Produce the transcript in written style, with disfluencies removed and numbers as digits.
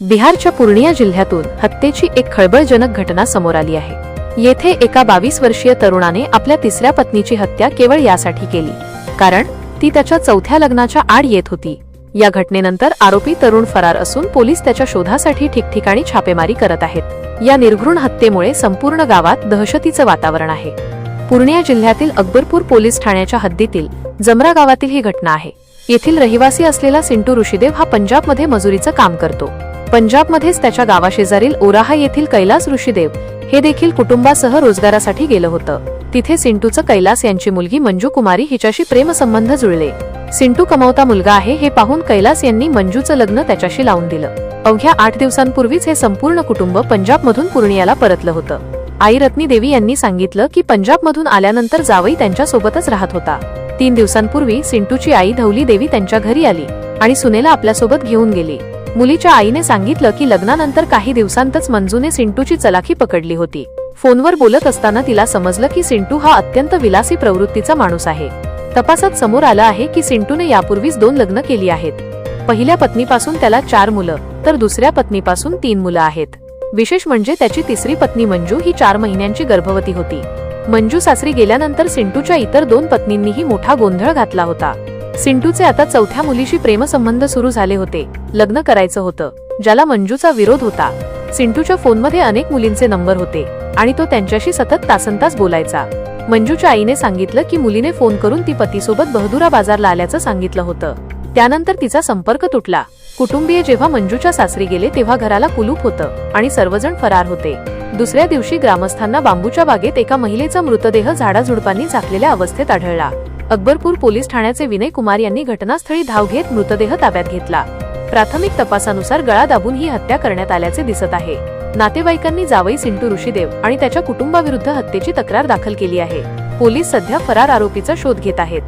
बिहारच्या पूर्णिया जिल्ह्यातून हत्येची एक खळबळजनक घटना समोर आली आहे। येथे एका 22 वर्षीय तरुणाने आपल्या तिसऱ्या पत्नीची हत्या केवळ यासाठी केली कारण ती त्याच्या चौथ्या लग्नाच्या आड येत होती। या घटनेनंतर आरोपी तरुण फरार असून पोलीस त्याच्या शोधासाठी ठिकठिकाणी छापेमारी करत आहेत। या निर्घृण हत्येमुळे संपूर्ण गावात दहशतीचं वातावरण आहे। पूर्णिया जिल्ह्यातील अकबरपूर पोलीस ठाण्याच्या हद्दीतील जमरा गावातील ही घटना आहे। येथील रहिवासी असलेला सिंटू ऋषिदेव हा पंजाबमध्ये मजुरीचं काम करतो। पंजाबमध्येच त्याच्या गावाशेजारील ओराहा येथील कैलास ऋषिदेव हे देखील कुटुंबासह रोजगारासाठी गेलं होतं। तिथे सिंटूचं कैलास यांची मुलगी मंजू कुमारी हिच्याशी प्रेमसंबंध जुळले। सिंटू कमावता मुलगा आहे हे पाहून कैलास यांनी मंजूचं लग्न त्याच्याशी लावून दिलं। अवघ्या 8 दिवसांपूर्वीच हे संपूर्ण कुटुंब पंजाबमधून पूर्णियाला परतलं होतं। आई रत्नी देवी यांनी सांगितलं की पंजाबमधून आल्यानंतर जावई त्यांच्या सोबतच राहत होता। 3 दिवसांपूर्वी सिंटूची आई धवली देवी त्यांच्या घरी आली आणि सुनेला आपल्यासोबत घेऊन गेली। मुलीच्या आईने सांगितलं की लग्नानंतर काही दिवसांतच मंजूने सिंटूची चलाखी पकडली होती। फोनवर बोलत असताना तिला समजलं की सिंटू हा अत्यंत विलासी प्रवृत्तीचा माणूस आहे। तपासात समोर आलं आहे की सिंटूने यापूर्वीच 2 लग्न केली आहेत। पहिल्या पत्नीपासून त्याला 4 मुलं तर दुसऱ्या पत्नीपासून 3 मुलं आहेत। विशेष म्हणजे त्याची तिसरी पत्नी मंजू ही 4 महिन्यांची गर्भवती होती। मंजू सासरी गेल्यानंतर सिंटूच्या इतर 2 पत्नींनीही मोठा गोंधळ घातला होता। सिंटूचे आता चौथ्या मुलीशी प्रेमसंबंध सुरू झाले होते। लग्न करायचं होतं ज्याला मंजूचा विरोध होता। सिंटूच्या फोनमध्ये अनेक मुलींचे नंबर होते आणि तो त्यांच्याशी सतत तासनतास बोलायचा। मंजूच्या आईने सांगितलं की मुलीने फोन करून ती पतीसोबत बहदुरा बाजारला आल्याचं सांगितलं होतं। त्यानंतर तिचा संपर्क तुटला। कुटुंबीय जेव्हा मंजूच्या सासरी गेले तेव्हा घराला कुलूप होतं आणि सर्वजण फरार होते। दुसऱ्या दिवशी ग्रामस्थांना बांबूच्या बागेत एका महिलेचा मृतदेह झाडाझुडपांनी झाकलेल्या अवस्थेत आढळला। अकबरपूर पोलीस ठाण्याचे विनय कुमार यांनी घटनास्थळी धाव घेत मृतदेह ताब्यात घेतला। प्राथमिक तपासानुसार गळा दाबून ही हत्या करण्यात आल्याचे दिसत आहे। नातेवाईकांनी जावई सिंटू ऋषिदेव आणि त्याच्या कुटुंबाविरुद्ध हत्येची तक्रार दाखल केली आहे। पोलीस सध्या फरार आरोपीचा शोध घेत आहेत।